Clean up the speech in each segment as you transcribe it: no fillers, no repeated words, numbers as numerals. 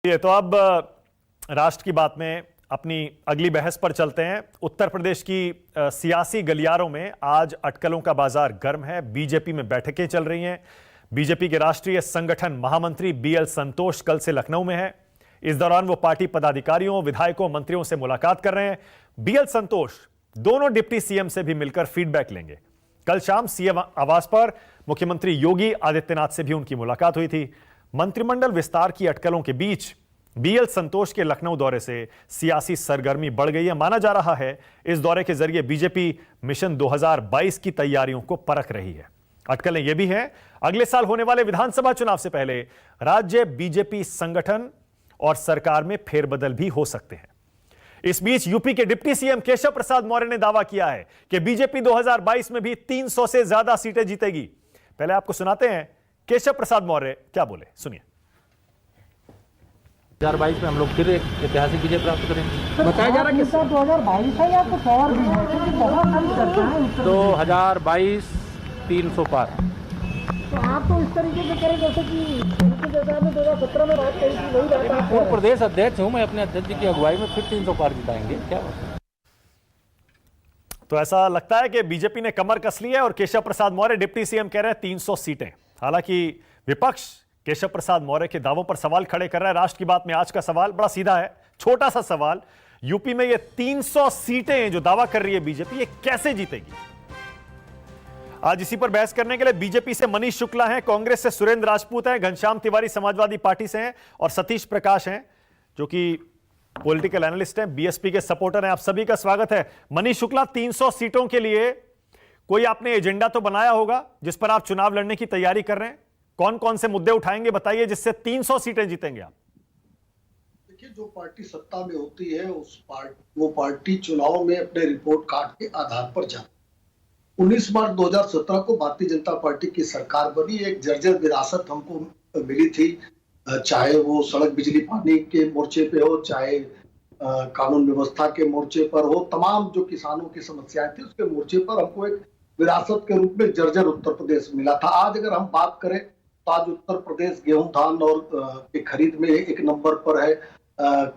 ये तो अब राष्ट्र की बात में अपनी अगली बहस पर चलते हैं। उत्तर प्रदेश की सियासी गलियारों में आज अटकलों का बाजार गर्म है। बीजेपी में बैठकें चल रही हैं। बीजेपी के राष्ट्रीय संगठन महामंत्री बीएल संतोष कल से लखनऊ में है। इस दौरान वो पार्टी पदाधिकारियों, विधायकों, मंत्रियों से मुलाकात कर रहे हैं। बीएल संतोष दोनों डिप्टी सीएम से भी मिलकर फीडबैक लेंगे। कल शाम सीएम आवास पर मुख्यमंत्री योगी आदित्यनाथ से भी उनकी मुलाकात हुई थी। मंत्रिमंडल विस्तार की अटकलों के बीच बीएल संतोष के लखनऊ दौरे से सियासी सरगर्मी बढ़ गई है। माना जा रहा है इस दौरे के जरिए बीजेपी मिशन 2022 की तैयारियों को परख रही है। अटकलें यह भी हैं, अगले साल होने वाले विधानसभा चुनाव से पहले राज्य बीजेपी संगठन और सरकार में फेरबदल भी हो सकते हैं। इस बीच यूपी के डिप्टी सीएम केशव प्रसाद मौर्य ने दावा किया है कि बीजेपी 2022 में भी 300 से ज्यादा सीटें जीतेगी। पहले आपको सुनाते हैं केशव प्रसाद मौर्य क्या बोले, सुनिए। 2022 में हम लोग फिर एक ऐतिहासिक विजय प्राप्त करेंगे। बताया जा रहा है कि 2022 है या कुछ और भी है, क्योंकि बहुत सारी चर्चाएं 2022 300 पार। तो आप तो इस तरीके से करें जैसे कि 2017 में बात कही थी, वही रहता है। पूर्व प्रदेश अध्यक्ष हूँ मैं, अपने अध्यक्ष जी की अगुवाई में फिर 300 पार जिताएंगे। क्या बात है? तो ऐसा लगता है कि बीजेपी ने कमर कस ली है और केशव प्रसाद मौर्य डिप्टी सीएम कह रहे हैं 300 सीटें। हालांकि विपक्ष केशव प्रसाद मौर्य के दावों पर सवाल खड़े कर रहा है। राष्ट्र की बात में आज का सवाल बड़ा सीधा है, छोटा सा सवाल। यूपी में ये 300 सीटें जो दावा कर रही है बीजेपी, ये कैसे जीतेगी? आज इसी पर बहस करने के लिए बीजेपी से मनीष शुक्ला हैं, कांग्रेस से सुरेंद्र राजपूत हैं, घनश्याम तिवारी समाजवादी पार्टी से हैं और सतीश प्रकाश हैं जो कि पॉलिटिकल एनालिस्ट हैं, बीएसपी के सपोर्टर हैं। आप सभी का स्वागत है। मनीष शुक्ला, 300 सीटों के लिए कोई आपने एजेंडा तो बनाया होगा जिस पर आप चुनाव लड़ने की तैयारी कर रहे हैं। कौन कौन से मुद्दे उठाएंगे, बताइए, जिससे 300 सीटें जीतेंगे आप? देखिए, जो पार्टी सत्ता में होती है वो पार्टी चुनाव में अपने रिपोर्ट कार्ड के आधार पर जाती है। 19 मार्च 2017 को भारतीय जनता पार्टी की सरकार बनी। एक जर्जर विरासत हमको मिली थी, चाहे वो सड़क, बिजली, पानी के मोर्चे पे हो, चाहे कानून व्यवस्था के मोर्चे पर हो। तमाम जो किसानों की समस्याएं थी उसके मोर्चे पर हमको एक विरासत के रूप में जर्जर उत्तर प्रदेश मिला था। आज अगर हम बात करें तो आज उत्तर प्रदेश गेहूं, धान और की खरीद में एक नंबर पर है।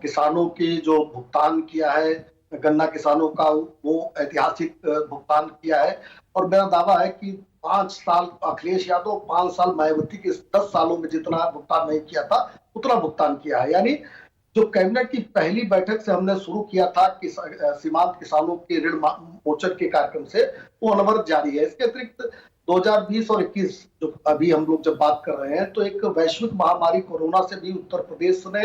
किसानों की जो भुगतान किया है, गन्ना किसानों का वो ऐतिहासिक भुगतान किया है। और मेरा दावा है कि 5 साल अखिलेश यादव, 5 साल मायावती के 10 सालों में जितना भुगतान नहीं किया था उतना भुगतान किया है। यानी जो कैबिनेट की पहली बैठक से हमने शुरू किया था कि सीमांत किसानों के ऋण मोचन के कार्यक्रम से, वो अनवरत जारी है। इसके अतिरिक्त 2020 और 21 जो अभी हम लोग जब बात कर रहे हैं, तो एक वैश्विक महामारी कोरोना से भी उत्तर प्रदेश ने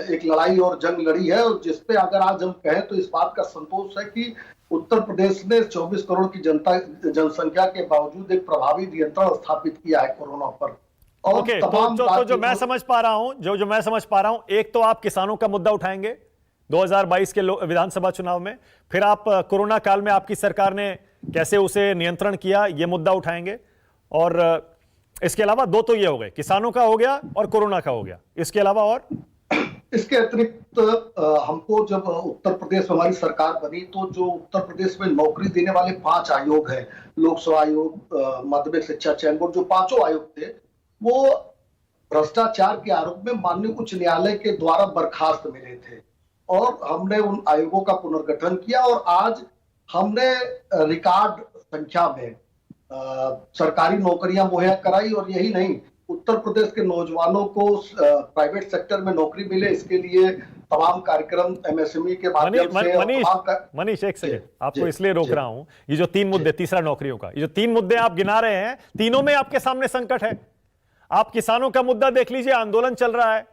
एक लड़ाई और जंग लड़ी है। और जिसपे अगर आज हम कहें तो इस बात का संतोष है कि उत्तर प्रदेश ने 24 करोड़ की जनसंख्या के बावजूद एक प्रभावी नियंत्रण स्थापित किया है कोरोना पर। और ओके, तो जो मैं समझ पा रहा हूं, जो मैं समझ पा रहा हूं, एक तो आप किसानों का मुद्दा उठाएंगे 2022 के विधानसभा चुनाव में, फिर आप कोरोना काल में आपकी सरकार ने कैसे उसे नियंत्रण किया, ये मुद्दा उठाएंगे। और इसके अलावा दो तो ये हो गए, किसानों का हो गया और कोरोना का हो गया। इसके अलावा और इसके अतिरिक्त हमको जब उत्तर प्रदेश में हमारी सरकार बनी तो जो उत्तर प्रदेश में नौकरी देने वाले 5 आयोग हैं, लोकसेवा आयोग, माध्यमिक शिक्षा चयन बोर्ड, जो 5 आयोग थे, वो भ्रष्टाचार के आरोप में माननीय उच्च न्यायालय के द्वारा बर्खास्त मिले थे। और हमने उन आयोगों का पुनर्गठन किया और आज हमने रिकॉर्ड संख्या में सरकारी नौकरियां मुहैया कराई। और यही नहीं, उत्तर प्रदेश के नौजवानों को प्राइवेट सेक्टर में नौकरी मिले, इसके लिए तमाम कार्यक्रम एमएसएमई के माध्यम से। मनीष एक सेकंड, आपको इसलिए रोक रहा हूं। ये जो 3 मुद्दे, तीसरा नौकरियों का, ये जो 3 मुद्दे आप गिना रहे हैं, तीनों में आपके सामने संकट है। आप किसानों का मुद्दा देख लीजिए, आंदोलन चल रहा है।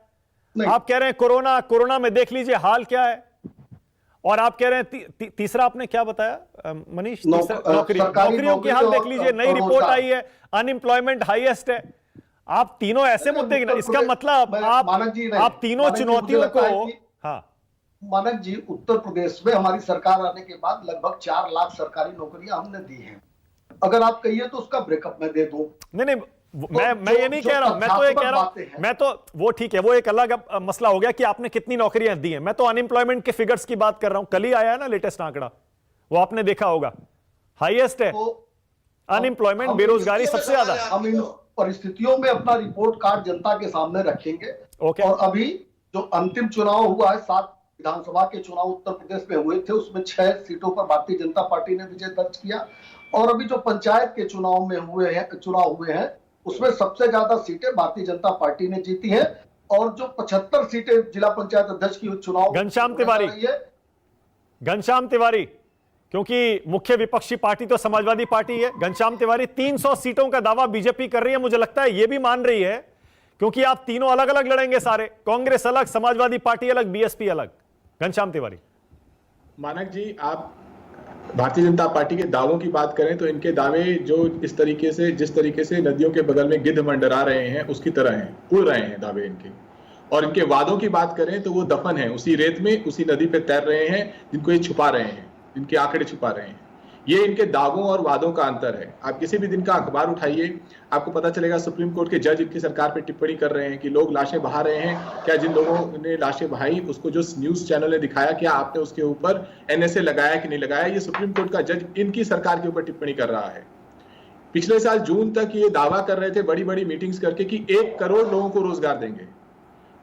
आप कह रहे हैं कोरोना में देख लीजिए हाल क्या है। और आप कह रहे हैं तीसरा आपने क्या बताया मनीष? नौकरियों की हाल देख लीजिए, नई रिपोर्ट आई है, अनएम्प्लॉयमेंट हाईएस्ट है। आप तीनों ऐसे मुद्दे, इसका मतलब आप तीनों चुनौतियों को। हाँ मानक जी, उत्तर प्रदेश में हमारी सरकार आने के बाद लगभग 4 लाख सरकारी नौकरियां हमने दी हैं। अगर आप कहिए तो उसका ब्रेकअप मैं दे दूं। नहीं, मैं ये नहीं कह रहा हूं, मैं तो ये कह रहा हूं, मैं तो वो ठीक है, वो एक अलग मसला हो गया कि आपने कितनी नौकरियां दी हैं। मैं तो अनएम्प्लॉयमेंट के फिगर्स की बात कर रहा हूं। कल ही आया है ना लेटेस्ट आंकड़ा, वो आपने देखा होगा, हाईएस्ट है अनएम्प्लॉयमेंट, बेरोजगारी सबसे ज्यादा। हम इन परिस्थितियों में अपना रिपोर्ट कार्ड जनता के सामने रखेंगे। ओके। और अभी जो अंतिम चुनाव हुआ है, 7 विधानसभा के चुनाव उत्तर प्रदेश में हुए थे, उसमें 6 सीटों पर भारतीय जनता पार्टी ने विजय दर्ज किया। और अभी जो पंचायत के चुनाव हुए हैं उसमें सबसे ज्यादा सीटें भारतीय जनता पार्टी ने जीती है। और जो 75 सीटें जिला पंचायत अध्यक्ष की चुनाव घनश्याम तिवारी, क्योंकि मुख्य विपक्षी पार्टी तो समाजवादी पार्टी है, घनश्याम तिवारी 300 सीटों का दावा बीजेपी कर रही है, मुझे लगता है यह भी मान रही है, क्योंकि आप तीनों अलग अलग लड़ेंगे सारे, कांग्रेस अलग, समाजवादी पार्टी अलग, बीएसपी अलग। घनश्याम तिवारी। मानक जी, आप भारतीय जनता पार्टी के दावों की बात करें तो इनके दावे जो जिस तरीके से नदियों के बगल में गिद्ध मंडरा रहे हैं उसकी तरह हैं, उड़ रहे हैं दावे इनके। और इनके वादों की बात करें तो वो दफन है उसी रेत में, उसी नदी पे तैर रहे हैं जिनको ये छुपा रहे हैं, इनके आंकड़े छुपा रहे हैं। ये इनके दावों और वादों का अंतर है। आप किसी भी दिन का अखबार उठाइए, आपको पता चलेगा सुप्रीम कोर्ट के जज इनकी सरकार पे टिप्पणी कर रहे हैं कि लोग लाशें बहा रहे हैं। क्या जिन लोगों ने लाशें बहाई उसको जो न्यूज चैनल ने दिखाया, क्या आपने उसके ऊपर एनएसए लगाया कि नहीं लगाया? ये सुप्रीम कोर्ट का जज इनकी सरकार के ऊपर टिप्पणी कर रहा है। पिछले साल जून तक ये दावा कर रहे थे बड़ी बड़ी मीटिंग्स करके कि 1 करोड़ लोगों को रोजगार देंगे।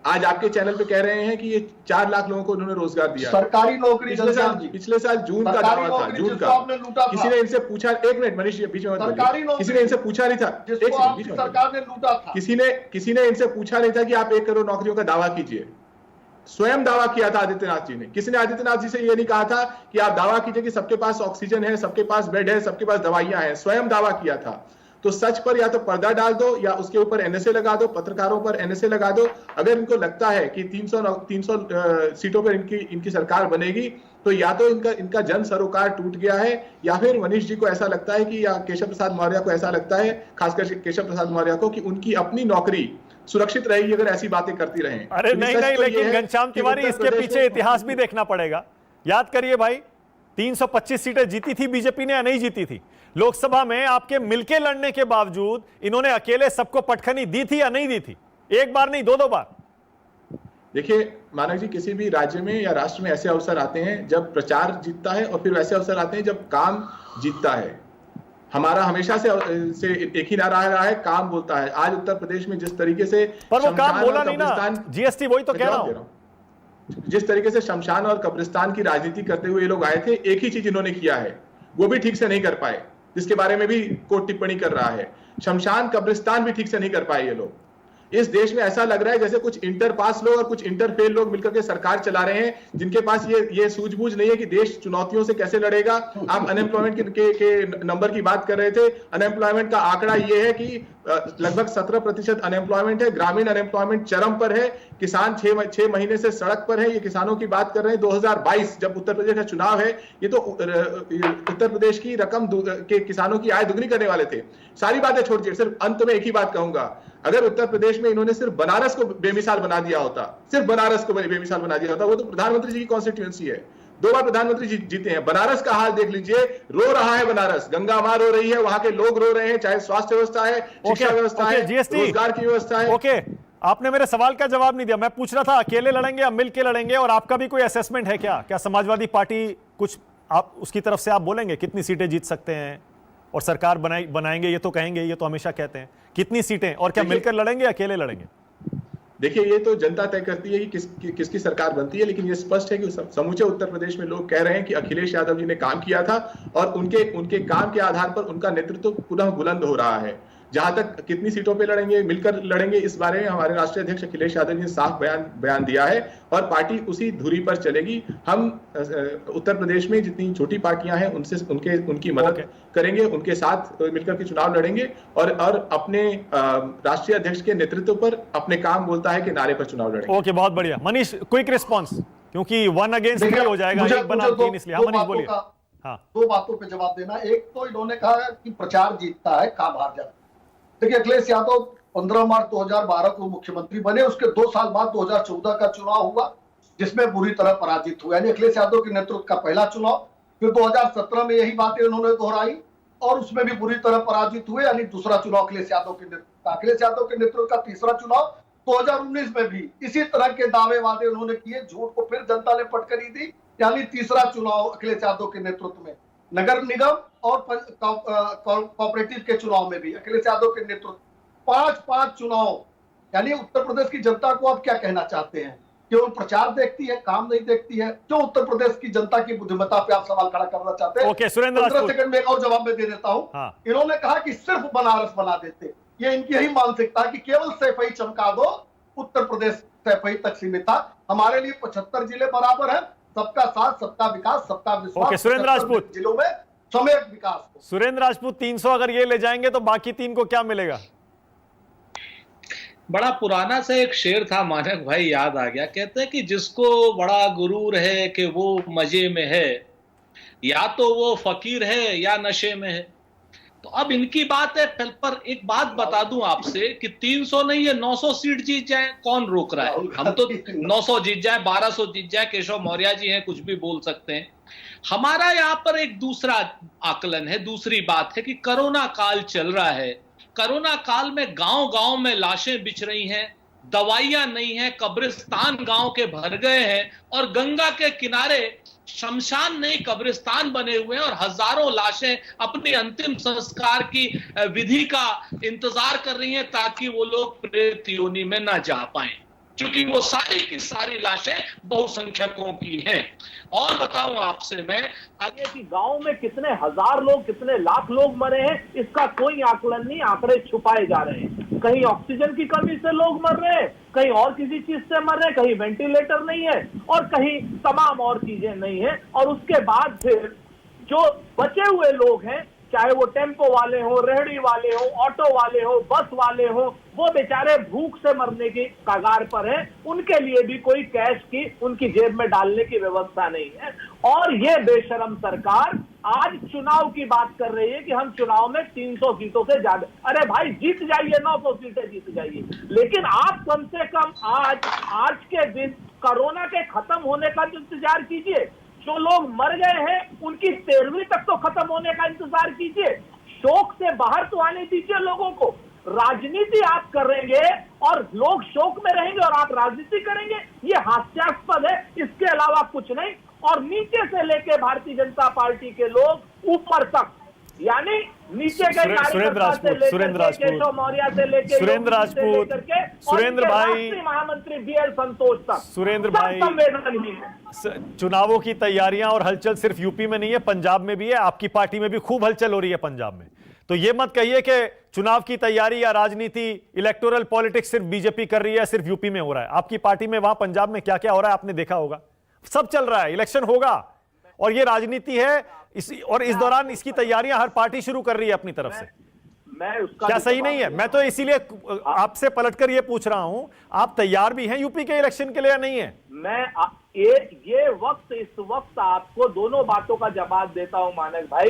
आज आपके चैनल पे कह रहे हैं कि ये 4 लाख लोगों को उन्होंने रोजगार दिया। सरकारी नौकरी पिछले साल जून का दावा था, जून का। किसी ने इनसे पूछा, 1 मिनट मनीष बीच में मत बोलिए, किसी ने इनसे पूछा नहीं था, सरकार ने लूटा था, किसी ने इनसे पूछा नहीं था कि आप 1 करोड़ नौकरियों का दावा कीजिए। स्वयं दावा किया था आदित्यनाथ जी ने। किसी ने आदित्यनाथ जी से ये नहीं कहा था कि आप दावा कीजिए कि सबके पास ऑक्सीजन है, सबके पास बेड है, सबके पास दवाइयां हैं। स्वयं दावा किया था। तो सच पर या तो पर्दा डाल दो या उसके ऊपर एनएसए लगा दो, पत्रकारों पर एनएसए लगा दो। अगर इनको लगता है कि 300 सीटों पर इनकी सरकार बनेगी तो या तो इनका जन सरोकार टूट गया है, या फिर मनीष जी को ऐसा लगता है कि, या केशव प्रसाद मौर्य को ऐसा लगता है, खासकर केशव प्रसाद मौर्य को, कि उनकी अपनी नौकरी सुरक्षित रहेगी अगर ऐसी बातें करती रहें। अरे नहीं, लेकिन घनश्याम तिवारी, इसके पीछे इतिहास भी देखना पड़ेगा। याद करिए भाई, 325 सीटें जीती थी बीजेपी ने या नहीं जीती थी? लोकसभा में आपके मिलके लड़ने के बावजूद इन्होंने अकेले सबको पटखनी दी थी या नहीं दी थी? एक बार नहीं, 2 बार। देखिए मानक जी, किसी भी राज्य में या राष्ट्र में ऐसे अवसर आते हैं जब प्रचार जीतता है, और फिर वैसे अवसर आते हैं जब काम जीतता है। हमारा हमेशा से एक ही नारा रहा है, काम बोलता है। आज उत्तर प्रदेश में जिस तरीके से, पर वो काम बोला नहीं ना, जीएसटी, वही तो कह रहा हूं। जिस तरीके से शमशान और कब्रिस्तान की राजनीति करते हुए ये लोग आए थे, एक ही चीज इन्होंने किया है, वो भी ठीक से नहीं कर पाए, जिसके बारे में भी कोर्ट टिप्पणी कर रहा है। शमशान कब्रिस्तान भी ठीक से नहीं कर पाए ये लोग। इस देश में ऐसा लग रहा है जैसे कुछ इंटर पास लोग और कुछ इंटर फेल लोग मिलकर के सरकार चला रहे हैं, जिनके पास ये सूझबूझ नहीं है कि देश चुनौतियों से कैसे लड़ेगा। आप अनएम्प्लॉयमेंट के नंबर की बात कर रहे थे। अनएम्प्लॉयमेंट का आंकड़ा ये है कि लगभग 17% अनएम्प्लॉयमेंट है। ग्रामीण अनएम्प्लॉयमेंट चरम पर है। किसान 6 महीने से सड़क पर है। ये किसानों की बात कर रहे हैं। 2022 जब उत्तर प्रदेश का चुनाव है, ये तो उत्तर प्रदेश की रकम के किसानों की आय दुगनी करने वाले थे। सारी बातें छोड़ दीजिए, सिर्फ अंत में एक ही बात कहूंगा, अगर उत्तर प्रदेश में इन्होंने सिर्फ बनारस को बेमिसाल बना दिया होता, सिर्फ बनारस को बेमिसाल बना दिया होता, वो तो प्रधानमंत्री जी की कॉन्स्टिट्यूएंसी है, 2 बार प्रधानमंत्री जीते हैं। बनारस का हाल देख लीजिए, रो रहा है बनारस, गंगा मां रो रही है, वहां के लोग रो रहे हैं, चाहे स्वास्थ्य व्यवस्था है, शिक्षा व्यवस्था है, रोजगार की व्यवस्था है। ओके, आपने मेरे सवाल का जवाब नहीं दिया। मैं पूछ रहा था अकेले लड़ेंगे या मिल के लड़ेंगे, और आपका भी कोई असेसमेंट है क्या समाजवादी पार्टी कुछ, आप उसकी तरफ से आप बोलेंगे कितनी सीटें जीत सकते हैं और सरकार बनाएंगे? ये तो कहेंगे, ये तो हमेशा कहते हैं, कितनी सीटें, और क्या मिलकर लड़ेंगे या अकेले लड़ेंगे? देखिए, ये तो जनता तय करती है कि किसकी सरकार बनती है, लेकिन ये स्पष्ट है कि समूचे उत्तर प्रदेश में लोग कह रहे हैं कि अखिलेश यादव जी ने काम किया था, और उनके काम के आधार पर उनका नेतृत्व पुनः बुलंद हो रहा है। जहां तक कितनी सीटों पे लड़ेंगे, मिलकर लड़ेंगे, इस बारे में हमारे राष्ट्रीय अध्यक्ष अखिलेश यादव जी ने साफ बयान दिया है, और पार्टी उसी धुरी पर चलेगी। हम उत्तर प्रदेश में जितनी छोटी पार्टियां हैं उनकी मदद करेंगे, उनके साथ मिलकर के चुनाव लड़ेंगे, और अपने राष्ट्रीय अध्यक्ष के नेतृत्व पर अपने काम बोलता है कि नारे पर चुनाव लड़ेंगे। ओके, बहुत बढ़िया। मनीष, क्विक रिस्पॉन्स, क्योंकि 1 अगेंस्ट 3 हो जाएगा, 1 बनाम 3, इसलिए। हाँ मनीष, बोलिए। हाँ, 2 बातों पे जवाब देना। एक तो इन्होंने कहा कि प्रचार जीतता है, काम हार जाता है। देखिए, अखिलेश यादव 15 मार्च 2012 को मुख्यमंत्री बने, उसके 2 साल बाद 2014 का चुनाव हुआ, जिसमें बुरी तरह पराजित हुआ, यानी अखिलेश यादव के नेतृत्व का पहला चुनाव। फिर 2017 में यही बातें उन्होंने दोहराई, और उसमें भी बुरी तरह पराजित हुए, यानी दूसरा चुनाव अखिलेश यादव के नेतृत्व का। अखिलेश यादव के नेतृत्व का तीसरा चुनाव 2019 में भी इसी तरह के दावे वादे उन्होंने किए, झूठ को फिर जनता ने पटकनी दी, यानी तीसरा चुनाव अखिलेश यादव के नेतृत्व में। नगर निगम और कोऑपरेटिव के चुनाव में भी अखिलेश यादव के नेतृत्व 5 चुनाव यानी उत्तर प्रदेश की जनता को आप क्या कहना चाहते हैं? केवल प्रचार देखती है, काम नहीं देखती है? क्यों उत्तर प्रदेश की जनता की बुद्धिमत्ता पे आप सवाल खड़ा करना चाहते हैं? ओके, सुरेंद्र 15 राजपूत। सेकंड में एक और जवाब मैं दे देता हूं। हाँ। इन्होंने कहा कि सिर्फ बनारस बना देते, ये इनकी यही मानसिकता कि केवल सैफई चमका दो, उत्तर प्रदेश सैफई तक सीमित था। हमारे लिए 75 जिले बराबर है, सबका साथ, सबका विकास, सबका विश्वास। ओके, सुरेंद्र राजपूत। जिलों में समेत विकास हो। सुरेंद्र राजपूत, 300 अगर ये ले जाएंगे तो बाकी 3 को क्या मिलेगा? बड़ा पुराना सा एक शेर था, मानक भाई याद आ गया। कहते हैं कि जिसको बड़ा गुरूर है कि वो मजे में है, या तो वो फकीर है या नशे में है। तो अब इनकी बात है, पर एक बात बता दूं आपसे कि 300 नहीं है, 900 सीट जीत जाए, कौन रोक रहा है? हम तो 900 जीत जाए, 1200 जीत जाए, केशव मौर्य जी हैं, कुछ भी बोल सकते हैं। हमारा यहाँ पर एक दूसरा आकलन है, दूसरी बात है कि कोरोना काल चल रहा है। कोरोना काल में गांव-गांव में लाशें बिछ रही हैं, दवाइयां नहीं है, कब्रिस्तान गांव के भर गए हैं, और गंगा के किनारे शमशान नहीं कब्रिस्तान बने हुए हैं, और हजारों लाशें अपनी अंतिम संस्कार की विधि का इंतजार कर रही हैं ताकि वो लोग प्रेत योनि में ना जा पाएं, क्योंकि वो सारी की सारी लाशें बहुसंख्यकों की हैं। और बताऊं आपसे मैं आगे कि गांव में कितने हजार लोग, कितने लाख लोग मरे हैं, इसका कोई आकलन नहीं, आंकड़े छुपाए जा रहे हैं। कहीं ऑक्सीजन की कमी से लोग मर रहे हैं, कहीं और किसी चीज से मर रहे हैं, कहीं वेंटिलेटर नहीं है, और कहीं तमाम और चीजें नहीं है। और उसके बाद फिर जो बचे हुए लोग हैं, चाहे वो टेम्पो वाले हो, रेहड़ी वाले हो, ऑटो वाले हो, बस वाले हो, वो बेचारे भूख से मरने की कगार पर हैं। उनके लिए भी कोई कैश की उनकी जेब में डालने की व्यवस्था नहीं है। और ये बेशरम सरकार आज चुनाव की बात कर रही है कि हम चुनाव में 300 सीटों से ज्यादा, अरे भाई जीत जाइए, 900 सीटें जीत जाइए, लेकिन आप कम से कम आज के दिन कोरोना के खत्म होने का इंतजार कीजिए। जो लोग मर गए हैं उनकी 13वीं तक तो खत्म होने का इंतजार कीजिए। शोक से बाहर तो आने दीजिए लोगों को। राजनीति आप करेंगे और लोग शोक में रहेंगे और आप राजनीति करेंगे, ये हास्यास्पद है, इसके अलावा कुछ नहीं। और नीचे से लेके भारतीय जनता पार्टी के लोग ऊपर तक, यानी नीचे के कार्यकर्ता से लेकर केशव मौर्य से लेकर सुरेंद्र राजपूत, सुरेंद्र भाई, महामंत्री बीएल संतोष तक, सुरेंद्र भाई, संवेदनहीन है। चुनावों की तैयारियां और हलचल सिर्फ यूपी में नहीं है, पंजाब में भी है। आपकी पार्टी में भी खूब हलचल हो रही है पंजाब में। तो ये मत कहिए कि चुनाव की तैयारी या राजनीति, इलेक्टोरल पॉलिटिक्स सिर्फ बीजेपी कर रही है, सिर्फ यूपी में हो रहा है। आपकी पार्टी में वहां पंजाब में क्या क्या हो रहा है आपने देखा होगा, सब चल रहा है, इलेक्शन होगा और ये राजनीति है। इस दौरान इसकी तैयारियां हर पार्टी शुरू कर रही है अपनी तरफ से। मैं उसका क्या सही नहीं है? मैं तो इसीलिए आपसे पलटकर ये पूछ रहा हूं, आप तैयार भी हैं यूपी के इलेक्शन के लिए या नहीं है? मैं इस वक्त आपको दोनों बातों का जवाब देता हूं मानक भाई।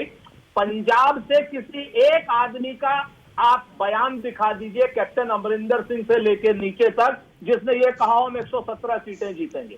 पंजाब से किसी एक आदमी का आप बयान दिखा दीजिए, कैप्टन अमरिंदर सिंह से लेकर नीचे तक, जिसने ये कहा हो हम 117 सीटें जीतेंगे।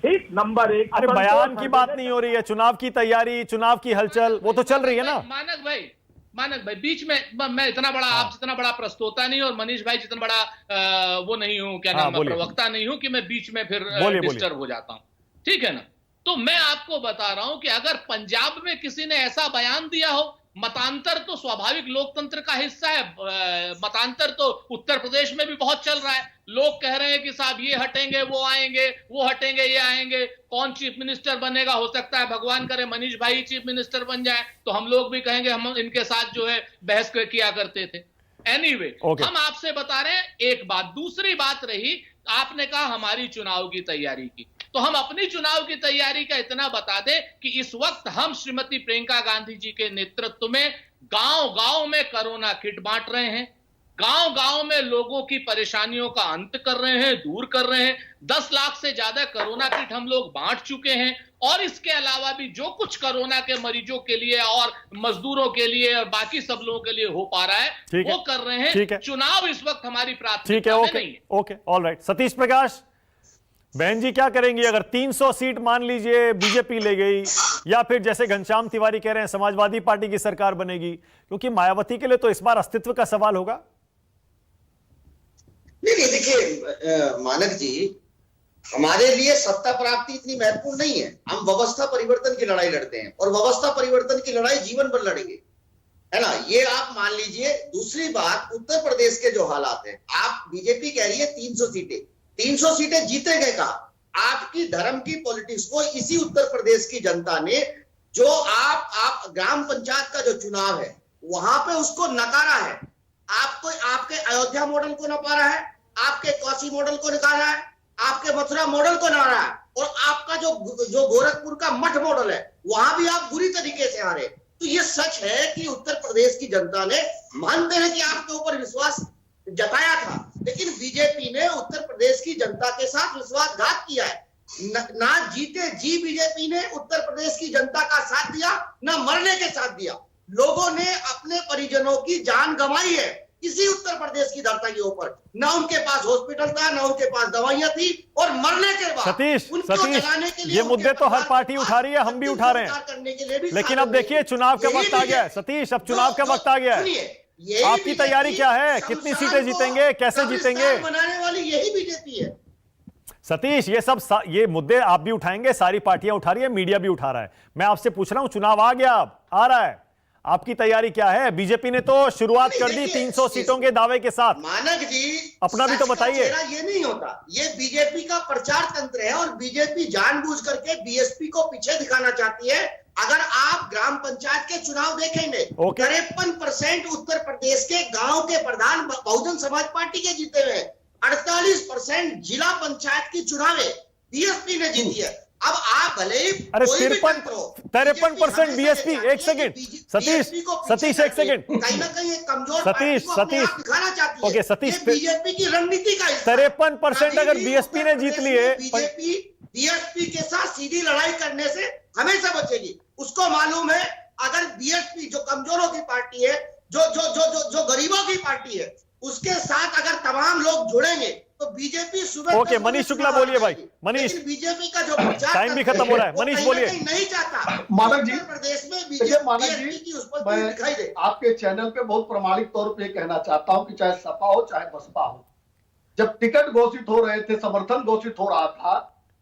ठीक, नंबर 1। अरे बयान की बात नहीं हो रही है, चुनाव की तैयारी, चुनाव की हलचल वो तो चल रही है ना। मानक भाई बीच में मैं इतना बड़ा आप जितना बड़ा प्रस्तोता नहीं और मनीष भाई जितना बड़ा वो नहीं हूं, क्या नाम है, प्रवक्ता नहीं हूं कि मैं बीच में फिर डिस्टर्ब हो जाता हूं, ठीक है ना। तो मैं आपको बता रहा हूं कि अगर पंजाब में किसी ने ऐसा बयान दिया हो, मतांतर तो स्वाभाविक लोकतंत्र का हिस्सा है, मतांतर तो उत्तर प्रदेश में भी बहुत चल रहा है। लोग कह रहे हैं कि साहब ये हटेंगे वो आएंगे, वो हटेंगे ये आएंगे, कौन चीफ मिनिस्टर बनेगा, हो सकता है भगवान करे मनीष भाई चीफ मिनिस्टर बन जाए, तो हम लोग भी कहेंगे हम इनके साथ जो है बहस किया करते थे। एनीवे, हम आपसे बता रहे हैं एक बात। दूसरी बात रही, आपने कहा हमारी चुनाव की तैयारी की, तो हम अपनी चुनाव की तैयारी का इतना बता दें कि इस वक्त हम श्रीमती प्रियंका गांधी जी के नेतृत्व में गांव-गांव में कोरोना किट बांट रहे हैं, गांव-गांव में लोगों की परेशानियों का अंत कर रहे हैं, दूर कर रहे हैं। 10 लाख से ज्यादा कोरोना किट हम लोग बांट चुके हैं, और इसके अलावा भी जो कुछ कोरोना के मरीजों के लिए और मजदूरों के लिए और बाकी सब लोगों के लिए हो पा रहा है वो कर रहे हैं। चुनाव इस वक्त हमारी प्राथमिकता में नहीं है। Okay, alright. सतीश प्रकाश, बहन जी क्या करेंगी अगर 300 सीट मान लीजिए बीजेपी ले गई, या फिर जैसे घनश्याम तिवारी कह रहे हैं समाजवादी पार्टी की सरकार बनेगी, क्योंकि मायावती के लिए तो इस बार अस्तित्व का सवाल होगा। नहीं, देखिए मानक जी, हमारे लिए सत्ता प्राप्ति इतनी महत्वपूर्ण नहीं है। हम व्यवस्था परिवर्तन की लड़ाई लड़ते हैं, और व्यवस्था परिवर्तन की लड़ाई जीवन भर लड़ेंगे। है ना, ये आप मान लीजिए। दूसरी बात, उत्तर प्रदेश के जो हालात है, आप बीजेपी कह रही है 300 सीटें, 300 सीटें जीतेंगे कहा? आपकी धर्म की पॉलिटिक्स को इसी उत्तर प्रदेश की जनता ने, जो आप ग्राम पंचायत का जो चुनाव है वहां पे उसको नकारा है। आपको आपके अयोध्या मॉडल को नकारा है, आपके काशी मॉडल को नकारा है, आपके मथुरा मॉडल को नकारा है, और आपका जो गोरखपुर का मठ मॉडल है वहां भी आप बुरी तरीके से हारे। तो ये सच है कि उत्तर प्रदेश की जनता ने, मानते हैं कि आपके ऊपर विश्वास जताया था, लेकिन बीजेपी ने उत्तर प्रदेश की जनता के साथ विश्वासघात किया है। ना जीते जी बीजेपी ने उत्तर प्रदेश की जनता का साथ दिया, ना मरने के साथ दिया। लोगों ने अपने परिजनों की जान गंवाई है इसी उत्तर प्रदेश की धरती के ऊपर। ना उनके पास हॉस्पिटल था, ना उनके पास दवाइयां थी, और मरने के बाद सतीश, ये मुद्दे तो हर पार्टी उठा रही है, हम भी उठा रहे हैं, लेकिन अब देखिए चुनाव का वक्त आ गया है। सतीश, अब चुनाव का वक्त आ गया है, आपकी तैयारी क्या है? कितनी सीटें जीतेंगे, कैसे जीतेंगे? बनाने वाली यही बीजेपी है। सतीश, ये मुद्दे आप भी उठाएंगे, सारी पार्टियां उठा रही है, मीडिया भी उठा रहा है। मैं आपसे पूछ रहा हूं, चुनाव आ गया, आ रहा है, आपकी तैयारी क्या है? बीजेपी ने तो शुरुआत कर दी 300 सीटों के दावे के साथ। मानक जी, अपना भी तो बताइए। ये नहीं होता, ये बीजेपी का प्रचार तंत्र है, और बीजेपी जानबूझ करके बीएसपी को पीछे दिखाना चाहती है। अगर आप ग्राम पंचायत के चुनाव देखेंगे, 53% उत्तर प्रदेश के गांव के प्रधान बहुजन समाज पार्टी के जीते हुए, 48% जिला पंचायत की चुनावे बीएसपी ने जीती है। अब आप भले ही 53% बीएसपी। एक सेकंड सतीश, एक सेकंड, कहीं ना कहीं एक कमजोर सतीश, दिखाना चाहती है। ओके सतीश, बीजेपी की रणनीति का 53% अगर बीएसपी ने जीत लिए, बीजेपी बीएसपी के साथ सीधी लड़ाई करने से हमेशा बचेगी। उसको मालूम है, अगर बीएसपी जो कमजोरों की पार्टी है, जो गरीबों की पार्टी है, उसके साथ अगर तमाम लोग जुड़ेंगे तो बीजेपी सुबह। ओके, मनीष शुक्ला बोलिए भाई। मनीष, बीजेपी का जो प्रचार टाइम भी खत्म हो रहा है, मनीष बोलिए। नहीं चाहता मानक जी, प्रदेश में मानक जी, मैं दिखाई दे। आपके चैनल पे बहुत प्रमाणिक तौर पे कहना चाहता हूं कि चाहे सपा हो चाहे बसपा हो, जब टिकट घोषित हो रहे थे, समर्थन घोषित हो रहा था,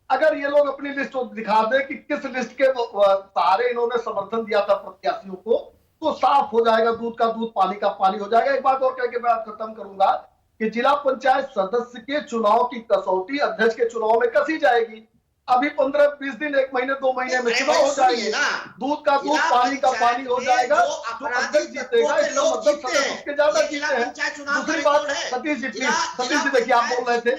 अगर ये लोग अपनी लिस्ट दिखा दे कि किस लिस्ट के सहारे इन्होंने समर्थन दिया था प्रत्याशियों को, तो साफ हो जाएगा, दूध का दूध पानी का पानी हो जाएगा। एक बात और कह के मैं खत्म करूंगा कि जिला पंचायत सदस्य के चुनाव की कसौटी अध्यक्ष के चुनाव में कसी जाएगी। अभी 15-20 दिन, 1 महीने 2 महीने में चुनाव हो जाएंगे, दूध का दूध पानी का पानी हो जाएगा। जो अध्यक्ष जीतेगा, इसका मतलब उसके ज्यादा जीते हैं। दूसरी बात, सतीश जी प्लीज, सतीश जी देखिए, आप बोल रहे थे,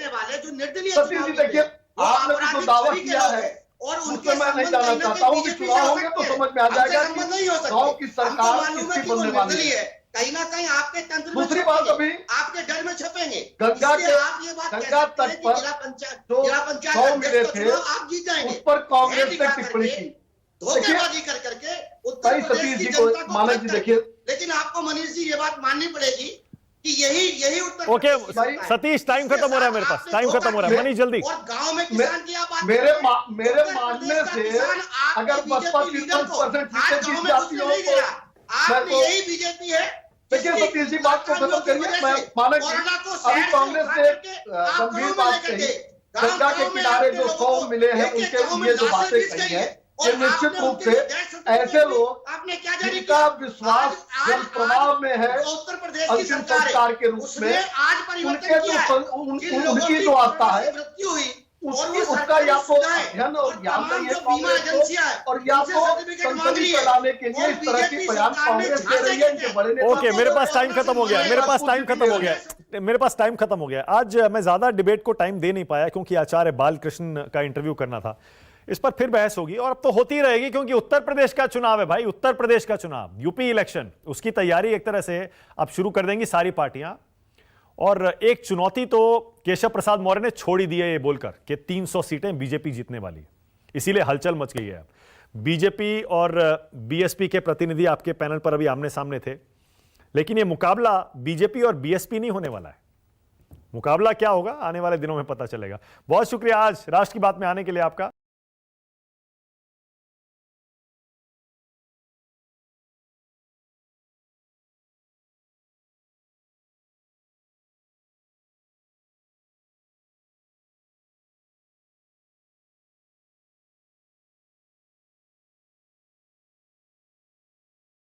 सतीश जी देखिए, आपने भी जो दावा किया है और उसमें मैं नहीं जाना चाहता हूँ कि चुनाव होंगे तो समझ में आ जाएगा कि गांव की सरकार किसकी बनने वाली है। कहीं ना कहीं आपके तंत्र में, दूसरी बात, अभी आपके डर में छपेंगे। गंगा तट पर जो 100 मिले थे, उस पर कांग्रेस ने टिप्पणी की, धोखेबाजी कर करके उत्तर प्रदेश की जनता को। मानक जी देखिए, लेकिन आपको मनीष जी ये बात माननी पड़ेगी कि यही उत्तर। ओके सतीश, टाइम खत्म हो रहा है, मेरे पास टाइम खत्म हो रहा है। मनीष जल्दी। और गांव में किसान की आप मेरे मानने से अगर बसपा 53% सीटें जीत जाती हो तो यही बीजेपी है। देखिए सतीश जी, बात को खत्म करिए। मैं मानक जी, अभी कांग्रेस ने गंभीर बात कही, गंगा के किनारे जो 100 मिले हैं उनके लिए जो बातें कही है, ये निश्चित रूप से ऐसे लोग जिनका विश्वास जल प्रभाव में है अंतिम संस्कार के रूप में, उनके जो उनकी जो आस्था है उसका या तो अध्ययन और ज्ञान और या तो संसदी चलाने के लिए इस तरह की बयान कांग्रेस दे रही है। इनके बड़े नेता। ओके, मेरे पास टाइम खत्म हो गया, मेरे पास टाइम खत्म हो गया। आज मैं ज्यादा डिबेट को टाइम दे नहीं पाया क्योंकि आचार्य बालकृष्ण का इंटरव्यू करना था। इस पर फिर बहस होगी और अब तो होती रहेगी क्योंकि उत्तर प्रदेश का चुनाव है भाई, उत्तर प्रदेश का चुनाव, यूपी इलेक्शन, उसकी तैयारी एक तरह से अब शुरू कर देंगी सारी पार्टियां। और एक चुनौती तो केशव प्रसाद मौर्य ने छोड़ ही दी है ये बोलकर कि 300 सीटें बीजेपी जीतने वाली, इसीलिए हलचल मच गई है। बीजेपी और बीएसपी के प्रतिनिधि आपके पैनल पर अभी आमने सामने थे, लेकिन ये मुकाबला बीजेपी और बीएसपी नहीं होने वाला है। मुकाबला क्या होगा आने वाले दिनों में पता चलेगा। बहुत शुक्रिया आज राष्ट्र की बात में आने के लिए आपका।